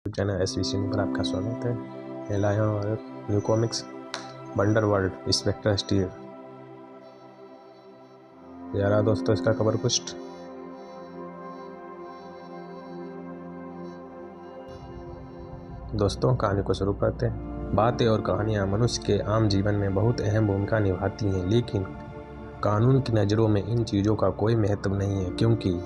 Channel SVC पर आपका स्वागत है। मैं लाया हूँ एक न्यू कॉमिक्स वंडरवर्ल्ड इंस्पेक्टर स्टील। यारा दोस्तों, इसका कवर पुष्ट। दोस्तों, कहानी को शुरू करते हैं। बातें और कहानियाँ मनुष्य के आम जीवन में बहुत अहम भूमिका निभाती हैं, लेकिन कानून की नज़रों में इन चीज़ों का कोई महत्व नहीं है, क्योंकि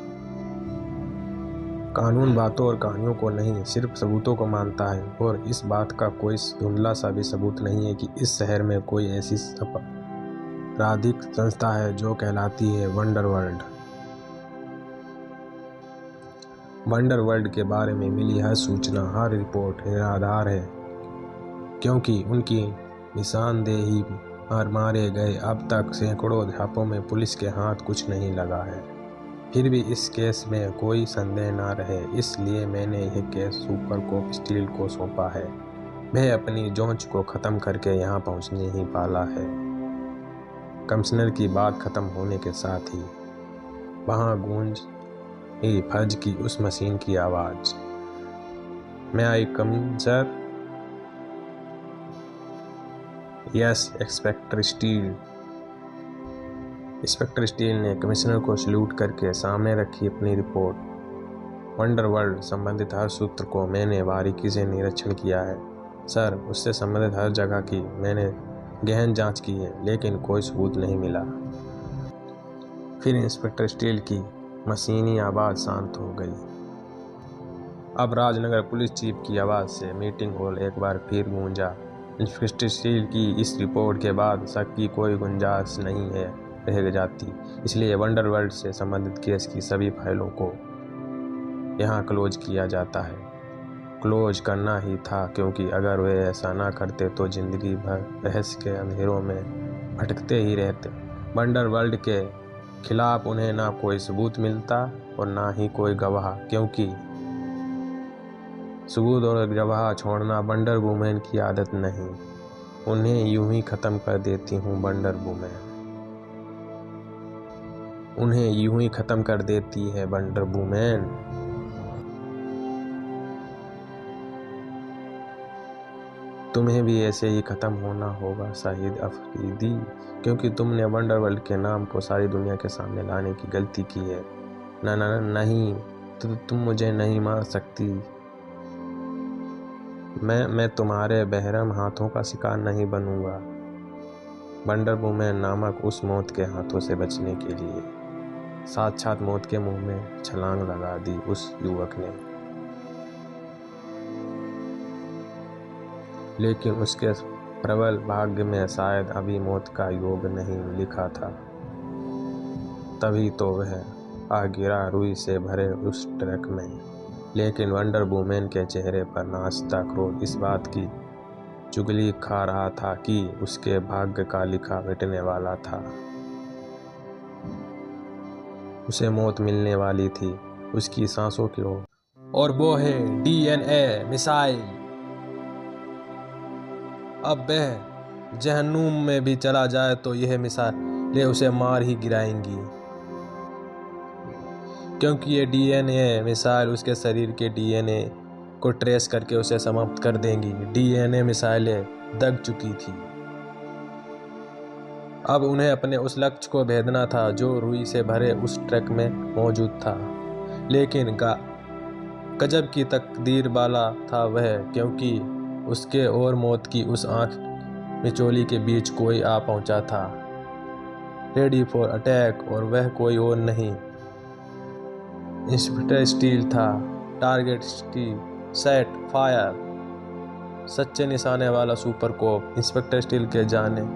कानून बातों और कहानियों को नहीं, सिर्फ सबूतों को मानता है। और इस बात का कोई धुंधला सा भी सबूत नहीं है कि इस शहर में कोई ऐसी आपराधिक संस्था है जो कहलाती है वंडरवर्ल्ड। वंडरवर्ल्ड के बारे में मिली हर सूचना, हर रिपोर्ट निराधार है, क्योंकि उनकी निशानदेही पर मारे गए अब तक सैकड़ों छापों में पुलिस के हाथ कुछ नहीं लगा है। फिर भी इस केस में कोई संदेह ना रहे, इसलिए मैंने यह केस सुपरकॉप स्टील को सौंपा है। वह अपनी जांच को ख़त्म करके यहाँ पहुँचने ही वाला है। कमिश्नर की बात ख़त्म होने के साथ ही वहाँ गूंज ही फर्ज की उस मशीन की आवाज़, may I come in sir? Yes inspector Steel. Inspector Steel ने कमिश्नर को सल्यूट करके सामने रखी अपनी रिपोर्ट। वंडरवर्ल्ड संबंधित हर सूत्र को मैंने बारीकी से निरीक्षण किया है सर। उससे संबंधित हर जगह की मैंने गहन जांच की है, लेकिन कोई सबूत नहीं मिला। फिर इंस्पेक्टर स्टील की मशीनी आवाज़ शांत हो गई। अब राजनगर पुलिस चीफ की आवाज़ से मीटिंग हॉल एक बार फिर गूंजा। इंस्पेक्टर स्टील की इस रिपोर्ट के बाद शक की कोई गुंजाइश नहीं है रह जाती, इसलिए वंडरवर्ल्ड से संबंधित केस की सभी फाइलों को यहाँ क्लोज किया जाता है। क्लोज करना ही था, क्योंकि अगर वे ऐसा ना करते तो जिंदगी भर रहस्य के अंधेरों में भटकते ही रहते। वंडरवर्ल्ड के खिलाफ उन्हें ना कोई सबूत मिलता और ना ही कोई गवाह, क्योंकि सबूत और गवाह छोड़ना वंडर वुमेन की आदत नहीं। उन्हें यूं ही ख़त्म कर देती हूँ वंडर वुमेन। उन्हें यूं ही ख़त्म कर देती है वंडर वुमेन। तुम्हें भी ऐसे ही ख़त्म होना होगा शाहिद अफरीदी, क्योंकि तुमने वंडरवर्ल्ड के नाम को सारी दुनिया के सामने लाने की गलती की है। ना ना नहीं, तो तुम मुझे नहीं मार सकती। मैं तुम्हारे बहरम हाथों का शिकार नहीं बनूंगा। वंडर वुमेन नामक उस मौत के हाथों से बचने के लिए साक्षात मौत के मुंह में छलांग लगा दी उस युवक ने, लेकिन उसके प्रबल भाग्य में शायद अभी मौत का योग नहीं लिखा था। तभी तो वह आ गिरा रुई से भरे उस ट्रक में। लेकिन वंडर वुमेन के चेहरे पर नाचता क्रोध इस बात की चुगली खा रहा था कि उसके भाग्य का लिखा मिटने वाला था। उसे मौत मिलने वाली थी उसकी सांसों की ओर, और वो है DNA मिसाइल। अब वह जहन्नुम में भी चला जाए तो यह मिसाइलें उसे मार ही गिराएंगी, क्योंकि ये DNA मिसाइल उसके शरीर के DNA को ट्रेस करके उसे समाप्त कर देंगी। DNA मिसाइलें दग चुकी थी। अब उन्हें अपने उस लक्ष्य को भेदना था जो रुई से भरे उस ट्रक में मौजूद था। लेकिन गजब की तकदीर वाला था वह, क्योंकि उसके और मौत की उस आंख मिचोली के बीच कोई आ पहुंचा था, रेडी फॉर अटैक, और वह कोई और नहीं, इंस्पेक्टर स्टील था। Target steel, set fire. सच्चे निशाने वाला सुपरकॉप इंस्पेक्टर स्टील के जाने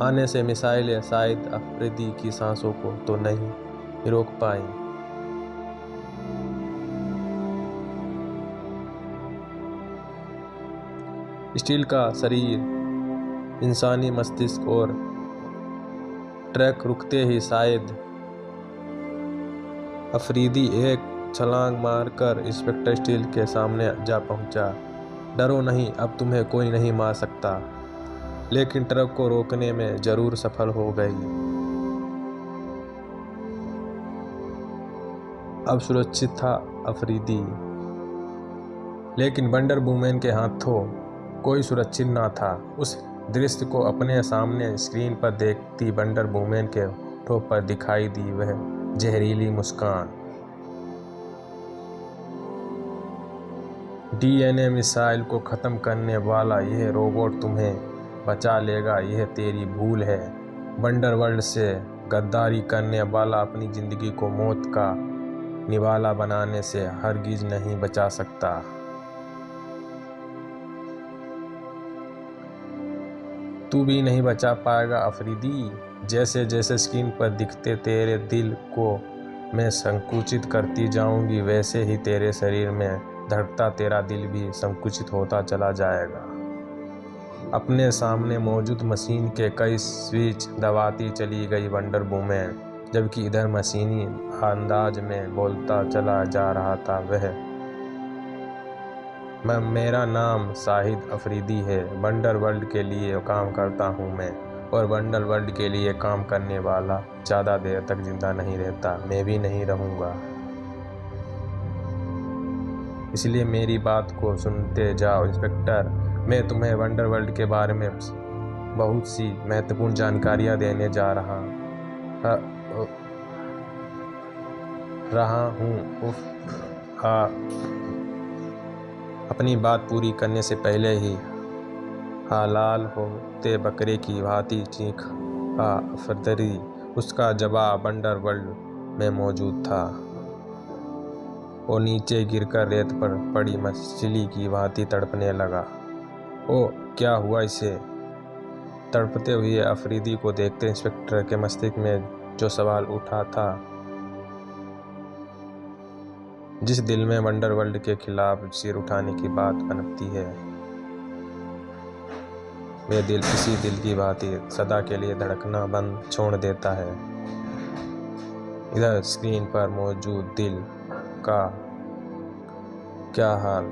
आने से मिसाइलें शाहिद अफरीदी की सांसों को तो नहीं रोक पाई। स्टील का शरीर, इंसानी मस्तिष्क और ट्रक रुकते ही शाहिद अफरीदी एक छलांग मारकर इंस्पेक्टर स्टील के सामने जा पहुंचा। डरो नहीं, अब तुम्हें कोई नहीं मार सकता। लेकिन ट्रक को रोकने में जरूर सफल हो गई। अब सुरक्षित था अफरीदी, लेकिन वंडर वुमन के हाथों कोई सुरक्षित न था। उस दृश्य को अपने सामने स्क्रीन पर देखती वंडर वुमन के होठों पर दिखाई दी वह जहरीली मुस्कान। डीएनए मिसाइल को ख़त्म करने वाला यह रोबोट तुम्हें बचा लेगा, यह तेरी भूल है। वंडरवर्ल्ड से गद्दारी करने वाला अपनी ज़िंदगी को मौत का निवाला बनाने से हरगिज़ नहीं बचा सकता। तू भी नहीं बचा पाएगा अफरीदी। जैसे जैसे स्क्रीन पर दिखते तेरे दिल को मैं संकुचित करती जाऊंगी, वैसे ही तेरे शरीर में धड़कता तेरा दिल भी संकुचित होता चला जाएगा। अपने सामने मौजूद मशीन के कई स्विच दबाती चली गई वंडर वुमन, जबकि इधर मशीनी अंदाज में बोलता चला जा रहा था मेरा नाम शाहिद अफरीदी है। वंडरवर्ल्ड के लिए काम करता हूँ मैं, और वंडरवर्ल्ड के लिए काम करने वाला ज़्यादा देर तक जिंदा नहीं रहता। मैं भी नहीं रहूँगा, इसलिए मेरी बात को सुनते जाओ इंस्पेक्टर। मैं तुम्हें वंडरवर्ल्ड के बारे में बहुत सी महत्वपूर्ण जानकारियाँ देने जा रहा हूँ। अपनी बात पूरी करने से पहले ही हलाल होते बकरे की भांति चीखा अफरीदी। उसका जवाब वंडरवर्ल्ड में मौजूद था। वो नीचे गिरकर रेत पर पड़ी मछली की भांति तड़पने लगा। ओ, क्या हुआ इसे? तड़पते हुए अफरीदी को देखते इंस्पेक्टर के मस्तिष्क में जो सवाल उठा था, जिस दिल में वंडरवर्ल्ड के खिलाफ सिर उठाने की बात पनपती है, वह दिल इसी दिल की भांति सदा के लिए धड़कना बंद छोड़ देता है। इधर स्क्रीन पर मौजूद दिल का क्या हाल?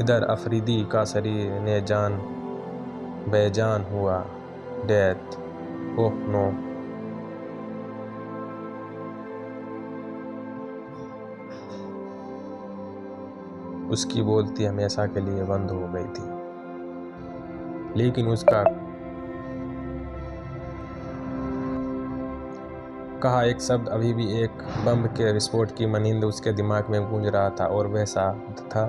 इधर अफरीदी का शरीर ने जान बेजान हुआ। Death, oh no. उसकी बोलती हमेशा के लिए बंद हो गई थी, लेकिन उसका कहा एक शब्द अभी भी एक बम के विस्फोट की मानिंद उसके दिमाग में गूंज रहा था, और वह शब्द था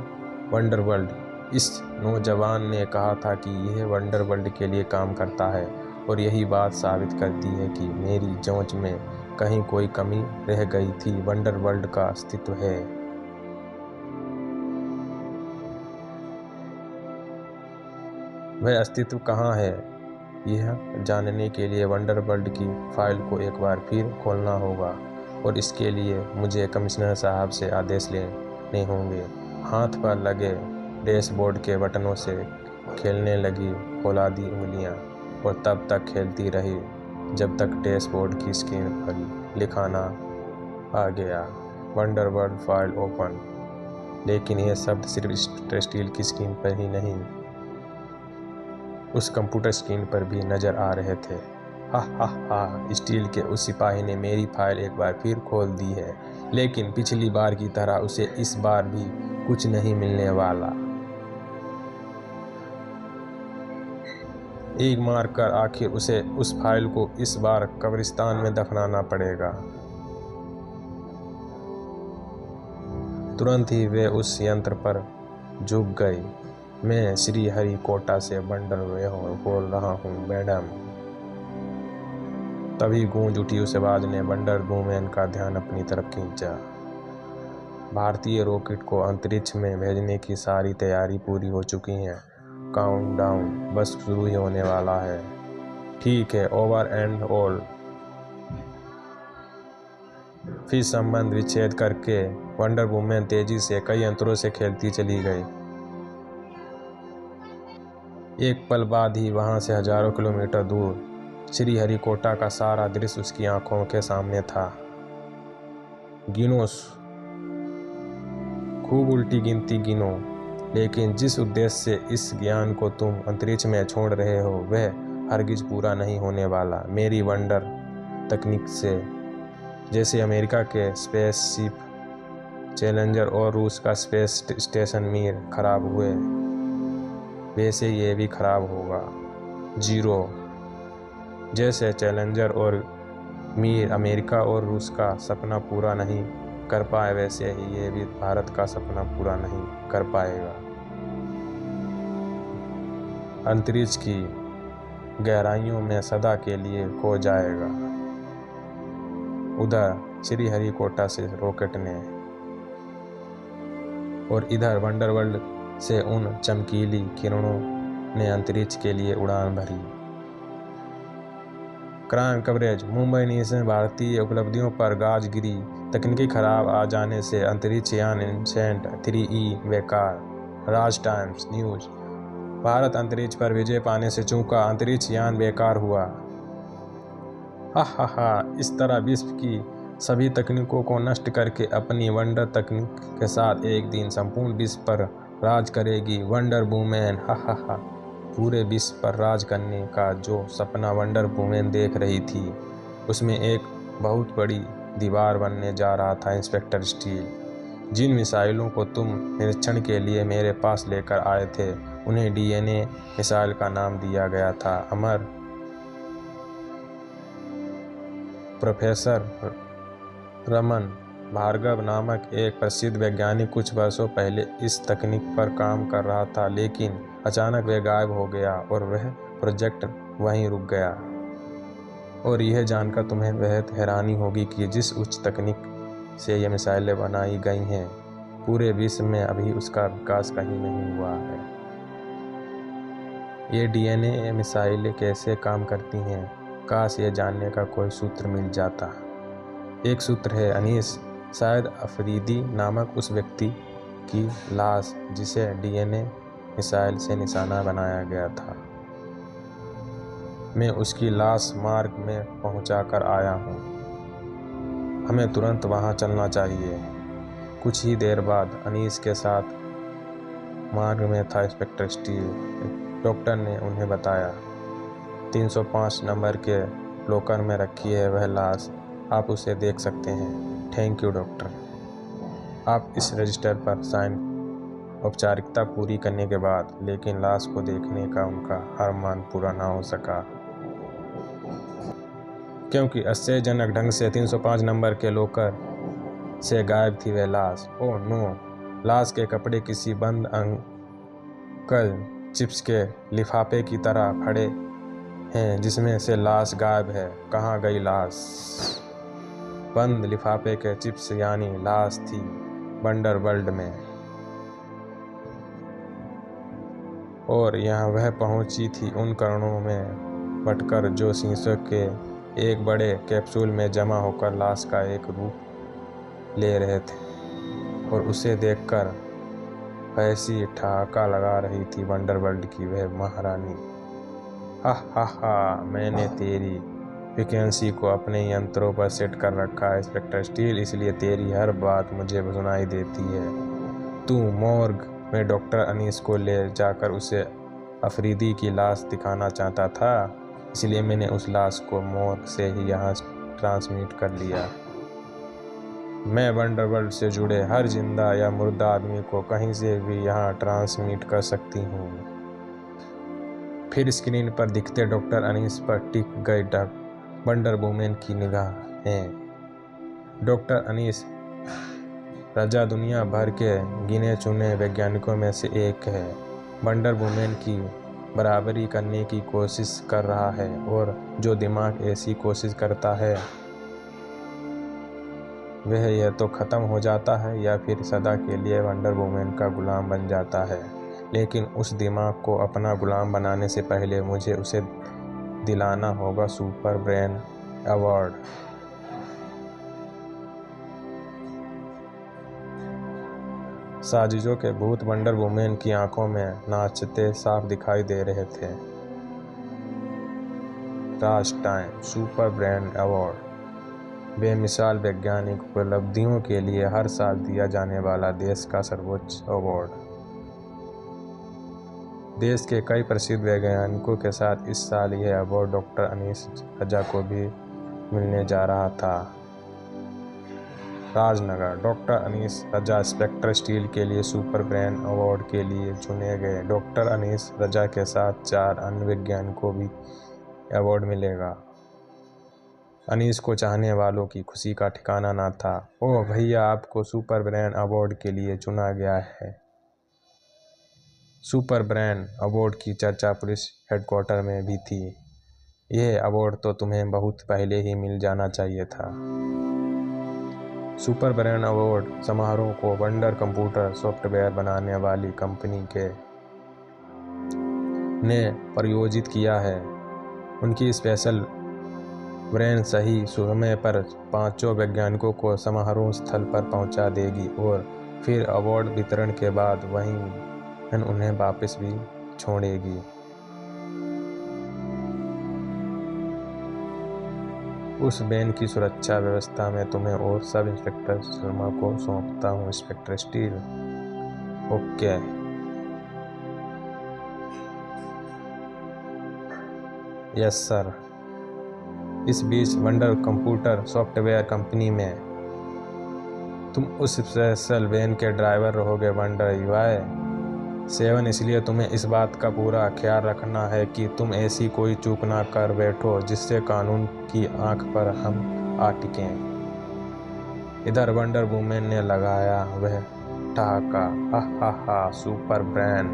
वंडरवर्ल्ड। इस नौजवान ने कहा था कि यह वंडरवर्ल्ड के लिए काम करता है, और यही बात साबित करती है कि मेरी जांच में कहीं कोई कमी रह गई थी। वंडरवर्ल्ड का अस्तित्व है। वह अस्तित्व कहाँ है, यह जानने के लिए वंडरवर्ल्ड की फाइल को एक बार फिर खोलना होगा, और इसके लिए मुझे कमिश्नर साहब से आदेश लेने होंगे। हाथ पर लगे डैशबोर्ड के बटनों से खेलने लगी फौलादी उंगलियां, और तब तक खेलती रही जब तक डैशबोर्ड की स्क्रीन पर लिखा ना आ गया, वंडरवर्ल्ड फाइल ओपन। लेकिन यह शब्द सिर्फ स्टील की स्क्रीन पर ही नहीं, उस कंप्यूटर स्क्रीन पर भी नजर आ रहे थे। हा, स्टील के उस सिपाही ने मेरी फाइल एक बार फिर खोल दी है, लेकिन पिछली बार की तरह उसे इस बार भी कुछ नहीं मिलने वाला। एक मारकर आखिर उसे उस फाइल को इस बार कब्रिस्तान में दफनाना पड़ेगा। तुरंत ही वे उस यंत्र पर झुक गई। मैं श्री हरिकोटा से वंडरवर्ल्ड बोल रहा हूँ मैडम। तभी गूंज उठी उस आवाज ने वंडर वुमन का ध्यान अपनी तरफ खींचा। भारतीय रॉकेट को अंतरिक्ष में भेजने की सारी तैयारी पूरी हो चुकी है। काउंटडाउन बस शुरू ही होने वाला है। ठीक है, ओवर एंड ऑल। फिर संबंध विच्छेद करके वंडर वुमन तेजी से कई यंत्रों से खेलती चली गई। एक पल बाद ही वहां से हजारों किलोमीटर दूर श्री हरिकोटा का सारा दृश्य उसकी आंखों के सामने था। गिनो, खूब उल्टी गिनती गिनो, लेकिन जिस उद्देश्य से इस ज्ञान को तुम अंतरिक्ष में छोड़ रहे हो वह हरगिज पूरा नहीं होने वाला। मेरी वंडर तकनीक से, जैसे अमेरिका के स्पेसशिप चैलेंजर और रूस का स्पेस स्टेशन मीर खराब हुए, वैसे ये भी खराब होगा। 0 जैसे चैलेंजर और मीर अमेरिका और रूस का सपना पूरा नहीं कर पाए, वैसे ही ये भी भारत का सपना पूरा नहीं कर पाएगा। अंतरिक्ष की गहराइयों में सदा के लिए खो जाएगा। उधर श्रीहरिकोटा से रॉकेट ने और इधर वंडरवर्ल्ड से उन चमकीली किरणों ने अंतरिक्ष के लिए उड़ान भरी। Crime coverage. मुंबई न्यूज में भारतीय उपलब्धियों पर गाज गिरी, तकनीकी खराब आ जाने से अंतरिक्ष यान इनसेंट 3E बेकार। राज टाइम्स न्यूज। भारत अंतरिक्ष पर विजय पाने से चूका, अंतरिक्ष यान बेकार हुआ। हा, इस तरह विश्व की सभी तकनीकों को नष्ट करके अपनी वंडर तकनीक के साथ एक दिन संपूर्ण विश्व पर राज करेगी वंडर वुमेन। हा, पूरे विश्व पर राज करने का जो सपना वंडर वुमेन देख रही थी, उसमें एक बहुत बड़ी दीवार बनने जा रहा था। इंस्पेक्टर स्टील, जिन मिसाइलों को तुम निरीक्षण के लिए मेरे पास लेकर आए थे, उन्हें DNA मिसाइल का नाम दिया गया था। अमर प्रोफेसर रमन भार्गव नामक एक प्रसिद्ध वैज्ञानिक कुछ वर्षों पहले इस तकनीक पर काम कर रहा था, लेकिन अचानक वह गायब हो गया और वह प्रोजेक्ट वहीं रुक गया। और यह जानकर तुम्हें बेहद हैरानी होगी कि जिस उच्च तकनीक से ये मिसाइलें बनाई गई हैं, पूरे विश्व में अभी उसका विकास कहीं नहीं हुआ है। ये DNA मिसाइलें कैसे काम करती हैं, काश ये जानने का कोई सूत्र मिल जाता। एक सूत्र है अनीस, शायद अफरीदी नामक उस व्यक्ति की लाश जिसे DNA मिसाइल से निशाना बनाया गया था। मैं उसकी लाश मार्ग में पहुंचा कर आया हूं। हमें तुरंत वहां चलना चाहिए। कुछ ही देर बाद अनीस के साथ मार्ग में था इंस्पेक्टर स्टील। डॉक्टर ने उन्हें बताया, 305 नंबर के लॉकर में रखी है वह लाश, आप उसे देख सकते हैं। Thank you doctor. आप इस रजिस्टर पर साइन। औपचारिकता पूरी करने के बाद, लेकिन लाश को देखने का उनका अरमान पूरा ना हो सका, क्योंकि आश्चर्यजनक ढंग से 305 नंबर के लॉकर से गायब थी वह लाश। Oh no! लाश के कपड़े किसी बंद अंकल चिप्स के लिफाफे की तरह फटे हैं, जिसमें से लाश गायब है। कहाँ गई लाश? बंद लिफाफे के चिप्स यानी लाश थी वंडरवर्ल्ड में, और यहाँ वह पहुंची थी उन कणों में बटकर जो शीशों के एक बड़े कैप्सूल में जमा होकर लाश का एक रूप ले रहे थे, और उसे देखकर ऐसी ठहाका लगा रही थी वंडरवर्ल्ड की वह महारानी। हा, मैंने तेरी फ्रीक्वेंसी को अपने यंत्रों पर सेट कर रखा है इंस्पेक्टर स्टील, इसलिए तेरी हर बात मुझे सुनाई देती है। तू मॉर्ग में डॉक्टर अनीस को ले जाकर उसे अफरीदी की लाश दिखाना चाहता था, इसलिए मैंने उस लाश को मॉर्ग से ही यहाँ ट्रांसमिट कर लिया। मैं वंडरवर्ल्ड से जुड़े हर जिंदा या मुर्दा आदमी को कहीं से भी यहाँ ट्रांसमिट कर सकती हूँ। फिर स्क्रीन पर दिखते डॉक्टर अनीस पर टिक गई वंडर वुमेन की निगाहें। डॉक्टर अनीस राजा दुनिया भर के गिने चुने वैज्ञानिकों में से एक है। वंडर वुमेन की बराबरी करने की कोशिश कर रहा है, और जो दिमाग ऐसी कोशिश करता है वह या तो ख़त्म हो जाता है या फिर सदा के लिए वंडर वुमेन का गुलाम बन जाता है। लेकिन उस दिमाग को अपना गुलाम बनाने से पहले मुझे उसे दिलाना होगा सुपर ब्रेन अवार्ड। साजिशों के भूत वंडर वुमेन की आंखों में नाचते साफ दिखाई दे रहे थे। राज टाइम सुपर ब्रेन अवार्ड बेमिसाल वैज्ञानिक उपलब्धियों के लिए हर साल दिया जाने वाला देश का सर्वोच्च अवार्ड। देश के कई प्रसिद्ध वैज्ञानिकों के साथ इस साल यह अवार्ड डॉक्टर अनीस रजा को भी मिलने जा रहा था। राजनगर। डॉक्टर अनीस रजा स्पेक्टर स्टील के लिए सुपर ब्रेन अवार्ड के लिए चुने गए। डॉक्टर अनीस रजा के साथ 4 अन्य वैज्ञानिकों को भी अवार्ड मिलेगा। अनीस को चाहने वालों की खुशी का ठिकाना ना था। ओह भैया, आपको सुपर ब्रेन अवार्ड के लिए चुना गया है। सुपर ब्रेन अवार्ड की चर्चा पुलिस हेडक्वार्टर में भी थी। यह अवार्ड तो तुम्हें बहुत पहले ही मिल जाना चाहिए था। सुपर ब्रेन अवार्ड समारोह को वंडर कंप्यूटर सॉफ्टवेयर बनाने वाली कंपनी के ने प्रायोजित किया है। उनकी स्पेशल ब्रेन सही समय पर 5 वैज्ञानिकों को समारोह स्थल पर पहुंचा देगी और फिर अवार्ड वितरण के बाद वहीं उन्हें वापस भी छोड़ेगी। उस वैन की सुरक्षा व्यवस्था में तुम्हें और सब इंस्पेक्टर शर्मा को सौंपता हूँ। Inspector steel. Okay. Yes sir. इस बीच वंडर कंप्यूटर सॉफ्टवेयर कंपनी में तुम उस स्पेशल वैन के ड्राइवर रहोगे वंडर UI-7। इसलिए तुम्हें इस बात का पूरा ख्याल रखना है कि तुम ऐसी कोई चूक ना कर बैठो जिससे कानून की आंख पर हम आ टिकें। इधर वंडर वुमेन ने लगाया वह ठहाका। हा। सुपर ब्रेन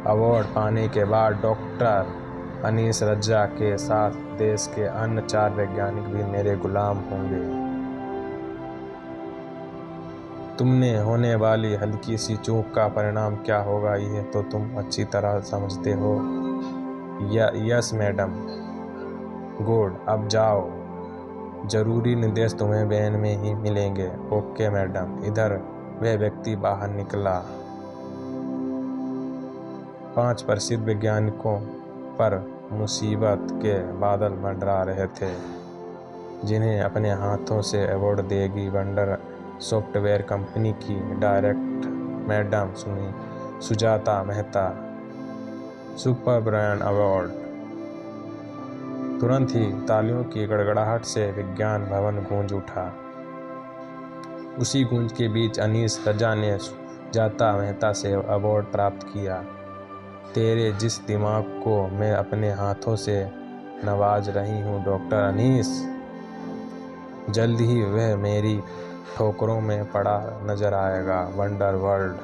अवार्ड पाने के बाद डॉक्टर अनीस रजा के साथ देश के अन्य 4 वैज्ञानिक भी मेरे गुलाम होंगे। तुमने होने वाली हल्की सी चूक का परिणाम क्या होगा यह तो तुम अच्छी तरह समझते हो। Yes madam. गुड, अब जाओ। जरूरी निर्देश तुम्हें वैन में ही मिलेंगे। Okay madam. इधर वह व्यक्ति बाहर निकला। 5 प्रसिद्ध वैज्ञानिकों पर मुसीबत के बादल मंडरा रहे थे जिन्हें अपने हाथों से अवार्ड देगी वंडर सॉफ्टवेयर कंपनी की director madam Sujata Mehta. Super brain award. तुरंत ही तालियों की गड़गड़ाहट से विज्ञान भवन गूंज उठा। उसी गूंज के बीच अनीस रजा ने सुजाता मेहता से अवार्ड प्राप्त किया। तेरे जिस दिमाग को मैं अपने हाथों से नवाज रही हूँ डॉक्टर अनीस, जल्द ही वह मेरी ठोकरों में पड़ा नजर आएगा। वंडर वर्ल्ड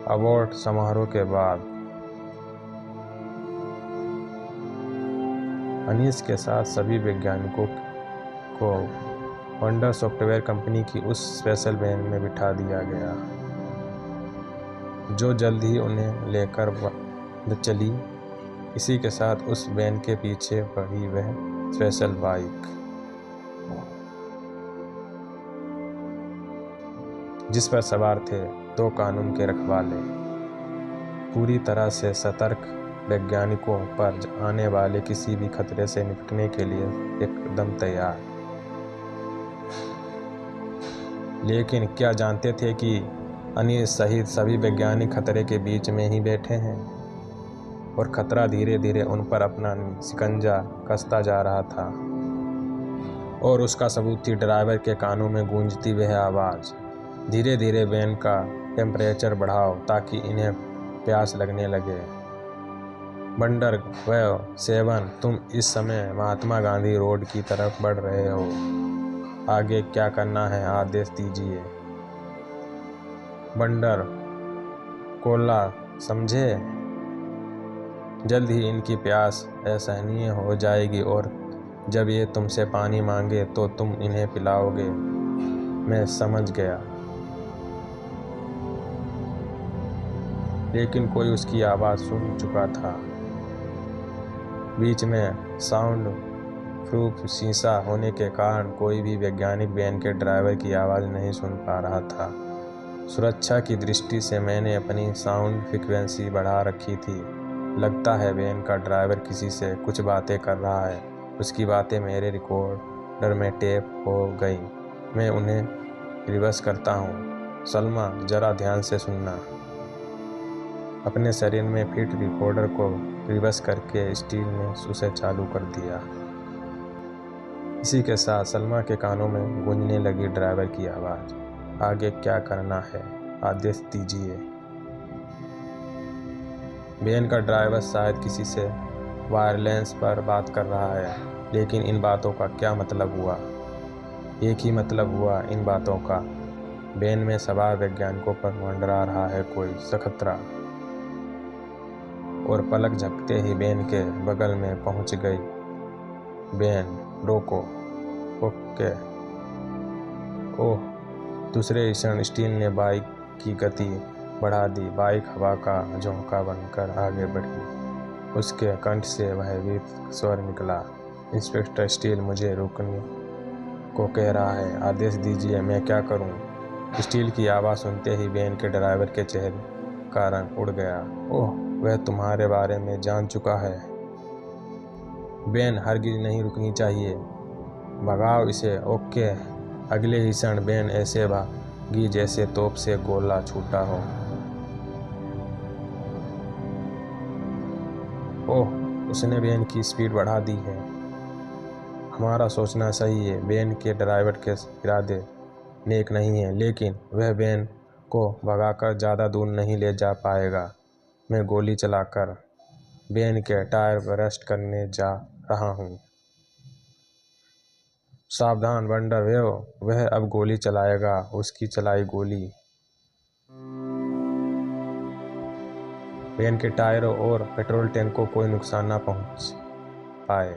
अवार्ड समारोह के बाद अनीस के साथ सभी वैज्ञानिकों को वंडर सॉफ्टवेयर कंपनी की उस स्पेशल वैन में बिठा दिया गया जो जल्द ही उन्हें लेकर चली। इसी के साथ उस वैन के पीछे बढ़ी वह स्पेशल बाइक जिस पर सवार थे 2 कानून के रखवाले, पूरी तरह से सतर्क, वैज्ञानिकों पर आने वाले किसी भी खतरे से निपटने के लिए एकदम तैयार। लेकिन क्या जानते थे कि अनीस सहित सभी वैज्ञानिक खतरे के बीच में ही बैठे हैं और खतरा धीरे धीरे उन पर अपना शिकंजा कसता जा रहा था। और उसका सबूत थी ड्राइवर के कानों में गूंजती वह आवाज़, धीरे धीरे वैन का टेम्परेचर बढ़ाओ ताकि इन्हें प्यास लगने लगे। वंडर 7, तुम इस समय महात्मा गांधी रोड की तरफ बढ़ रहे हो। आगे क्या करना है आदेश दीजिए। वंडर कोला समझे। जल्द ही इनकी प्यास असहनीय हो जाएगी और जब ये तुमसे पानी मांगे तो तुम इन्हें पिलाओगे। मैं समझ गया। लेकिन कोई उसकी आवाज़ सुन चुका था। बीच में साउंड प्रूफ शीशा होने के कारण कोई भी वैज्ञानिक वैन के ड्राइवर की आवाज़ नहीं सुन पा रहा था। सुरक्षा की दृष्टि से मैंने अपनी साउंड फ्रीक्वेंसी बढ़ा रखी थी। लगता है वैन का ड्राइवर किसी से कुछ बातें कर रहा है। उसकी बातें मेरे रिकॉर्डर में टेप हो गई। मैं उन्हें रिवर्स करता हूँ। सलमा, ज़रा ध्यान से सुनना। अपने शरीर में फिट रिकॉर्डर को रिवर्स करके स्टील ने उसे चालू कर दिया। इसी के साथ सलमा के कानों में गूंजने लगी ड्राइवर की आवाज़। आगे क्या करना है, आदेश दीजिए। वैन का ड्राइवर शायद किसी से वायरलेस पर बात कर रहा है, लेकिन इन बातों का क्या मतलब हुआ? एक ही मतलब हुआ इन बातों का। वैन में सवार वैज्ञानिकों पर मंडरा रहा है कोई खतरा। और पलक झपकते ही वैन के बगल में पहुंच गई। वैन रोको। ओके। ओह, दूसरे क्षण स्टील ने बाइक की गति बढ़ा दी। बाइक हवा का झोंका बनकर आगे बढ़ी। उसके कंठ से वह वीर स्वर निकला। इंस्पेक्टर स्टील मुझे रुकने को कह रहा है, आदेश दीजिए, मैं क्या करूं? स्टील की आवाज़ सुनते ही वैन के ड्राइवर के चेहरे का रंग उड़ गया। ओह, वह तुम्हारे बारे में जान चुका है। वैन हरगिज नहीं रुकनी चाहिए, भगाओ इसे। ओके। अगले ही क्षण वैन ऐसे भागी जैसे तोप से गोला छूटा हो। ओह, उसने वैन की स्पीड बढ़ा दी है। हमारा सोचना सही है, वैन के ड्राइवर के इरादे नेक नहीं है, लेकिन वह वैन को भगाकर ज़्यादा दूर नहीं ले जा पाएगा। मैं गोली चलाकर वैन के टायर बर्स्ट करने जा रहा हूँ। सावधान वंडर, वह अब गोली चलाएगा। उसकी चलाई गोली वैन के टायरों और पेट्रोल टैंक को कोई नुकसान न पहुंच पाए।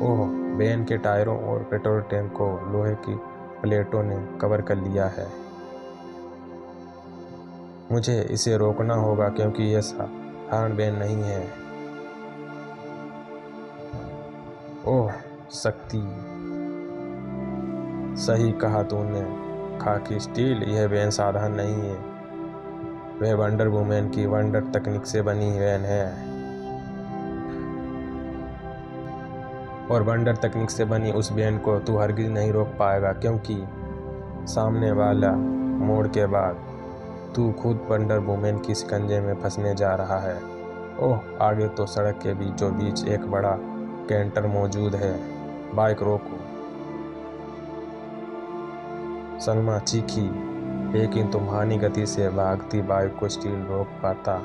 ओह, वैन के टायरों और पेट्रोल टैंक को लोहे की प्लेटों ने कवर कर लिया है। मुझे इसे रोकना होगा क्योंकि यह साधारण वैन नहीं है। ओह, शक्ति। सही कहा तूने खाकी स्टील, यह वैन साधारण नहीं है। वह वंडर वुमेन की वंडर तकनीक से बनी वैन है। और वंडर तकनीक से बनी उस वैन को तू हरगिज नहीं रोक पाएगा, क्योंकि सामने वाला मोड़ के बाद तू खुद वंडर वुमेन की शिकंजे में फंसने जा रहा है। ओह, आगे तो सड़क के बीचों बीच एक बड़ा कैंटर मौजूद है। बाइक रोको। सलमा चीखी, लेकिन तुम्हारी गति से भागती बाइक को स्टील रोक पाता,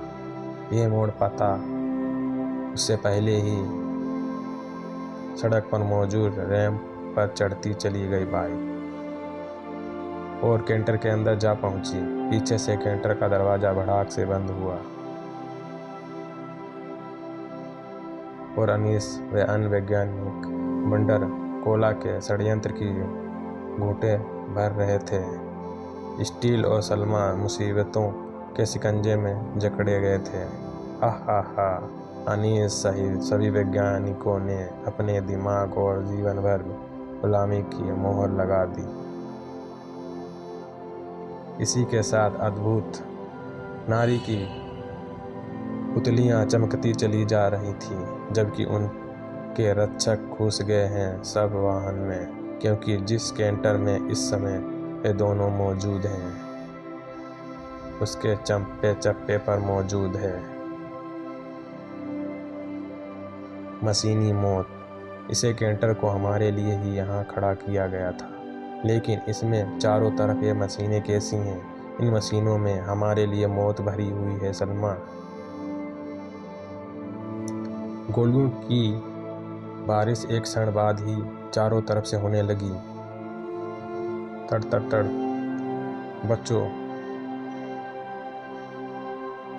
यह मोड़ पाता उससे पहले ही सड़क पर मौजूद रैंप पर चढ़ती चली गई बाइक और कैंटर के अंदर जा पहुंची। पीछे से कैंटर का दरवाजा भड़ाक से बंद हुआ और अनीस व अन्य वैज्ञानिक वंडर कोला के षड्यंत्र की घूंटे भर रहे थे। स्टील और सलमा मुसीबतों के शिकंजे में जकड़े गए थे। हा। अनीस सहित सभी वैज्ञानिकों ने अपने दिमाग और जीवन भर गुलामी की मोहर लगा दी। इसी के साथ अद्भुत नारी की पुतलियां चमकती चली जा रही थीं, जबकि उनके रक्षक घुस गए हैं सब वाहन में, क्योंकि जिस कैंटर में इस समय ये दोनों मौजूद हैं उसके चप्पे चप्पे पर मौजूद है मशीनी मौत। इसे कैंटर को हमारे लिए ही यहाँ खड़ा किया गया था, लेकिन इसमें चारों तरफ ये मशीनें कैसी हैं? इन मशीनों में हमारे लिए मौत भरी हुई है सलमा। गोलियों की बारिश एक क्षण बाद ही चारों तरफ से होने लगी। तड़ बच्चों।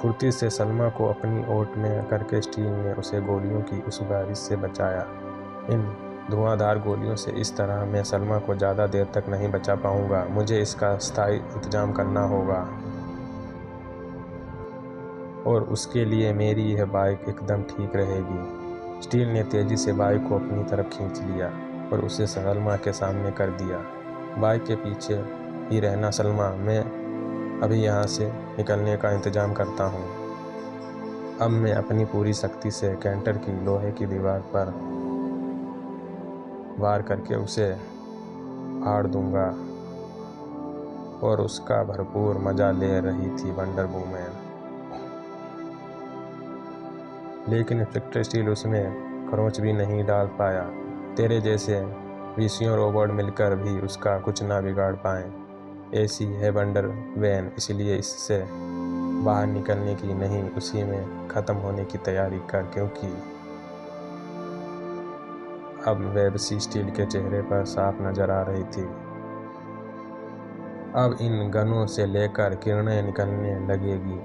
फुर्ती से सलमा को अपनी ओट में करके स्टील ने उसे गोलियों की उस बारिश से बचाया। इन धुआंधार गोलियों से इस तरह मैं सलमा को ज़्यादा देर तक नहीं बचा पाऊंगा। मुझे इसका स्थायी इंतजाम करना होगा, और उसके लिए मेरी यह बाइक एकदम ठीक रहेगी। स्टील ने तेजी से बाइक को अपनी तरफ खींच लिया और उसे सलमा के सामने कर दिया। बाइक के पीछे ही रहना सलमा, मैं अभी यहाँ से निकलने का इंतज़ाम करता हूँ। अब मैं अपनी पूरी शक्ति से कैंटर की लोहे की दीवार पर वार करके उसे फाड़ दूंगा। और उसका भरपूर मजा ले रही थी वंडर वुमेन। लेकिन इंस्पेक्टर स्टील उसमें खरोंच भी नहीं डाल पाया। तेरे जैसे 20 रोबोट मिलकर भी उसका कुछ ना बिगाड़ पाएं। ऐसी है वंडर वैन, इसलिए इससे बाहर निकलने की नहीं, उसी में ख़त्म होने की तैयारी कर, क्योंकि अब वेबसी स्टील के चेहरे पर साफ नजर आ रही थी। अब इन गनों से लेकर किरणें निकलने लगेगी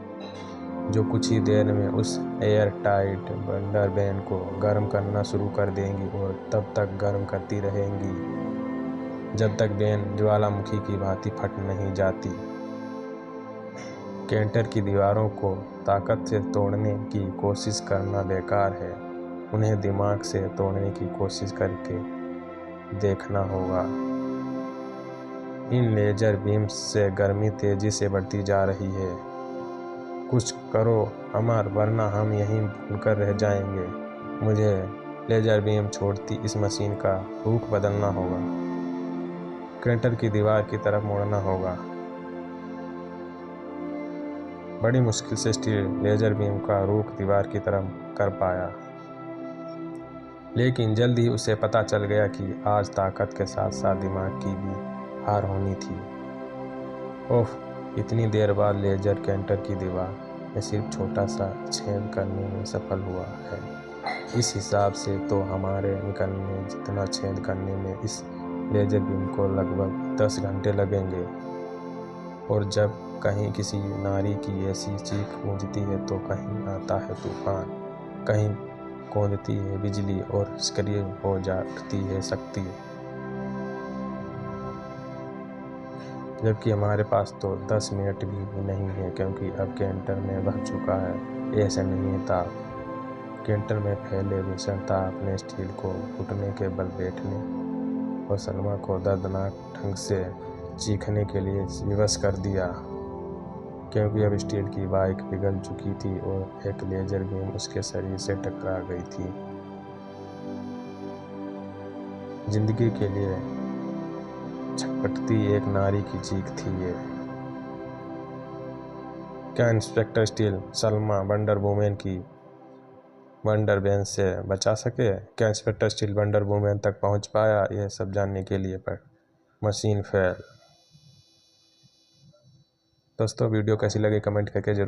जो कुछ ही देर में उस एयर टाइट वंडर वैन को गर्म करना शुरू कर देंगी और तब तक गर्म करती रहेंगी जब तक वैन ज्वालामुखी की भांति फट नहीं जाती। कैंटर की दीवारों को ताकत से तोड़ने की कोशिश करना बेकार है, उन्हें दिमाग से तोड़ने की कोशिश करके देखना होगा। इन लेजर बीम्स से गर्मी तेजी से बढ़ती जा रही है। कुछ करो अमर, वरना हम यहीं भूनकर रह जाएंगे। मुझे लेजर बीम छोड़ती इस मशीन का रुख बदलना होगा, कैंटर की दीवार की तरफ मुड़ना होगा। बड़ी मुश्किल से स्टील लेजर बीम का रुख दीवार की तरफ कर पाया, लेकिन जल्द ही उसे पता चल गया कि आज ताकत के साथ साथ दिमाग की भी हार होनी थी। ओह, इतनी देर बाद लेजर कैंटर की दीवार में सिर्फ छोटा सा छेद करने में सफल हुआ है। इस हिसाब से तो हमारे निकलने जितना छेद करने में इस लेजर बीम को लगभग 10 घंटे लगेंगे। और जब कहीं किसी नारी की ऐसी चीख गूंजती है तो कहीं आता है तूफान, कहीं कौंधती है बिजली और सक्रिय हो जाती है शक्ति। जबकि हमारे पास तो 10 मिनट भी नहीं है, क्योंकि अब कैंटर में बह चुका है। ऐसा नहीं था, कैंटर में फैले भीषण ताप ने स्टील को घुटने के बल बैठने और सलमा को दर्दनाक ढंग से चीखने के लिए विवश कर दिया, क्योंकि अब स्टील की बाइक पिघल चुकी थी और एक लेजर बीम उसके शरीर से टकरा गई थी। जिंदगी के लिए छटपटती एक नारी की चीख थी ये। क्या inspector steel Salma wonder women की वंडर वैन से बचा सके? क्या इंस्पेक्टर स्टील वंडर वुमेन तक पहुंच पाया? यह सब जानने के लिए पर मशीन फेल। दोस्तों, वीडियो कैसी लगी कमेंट करके जरूर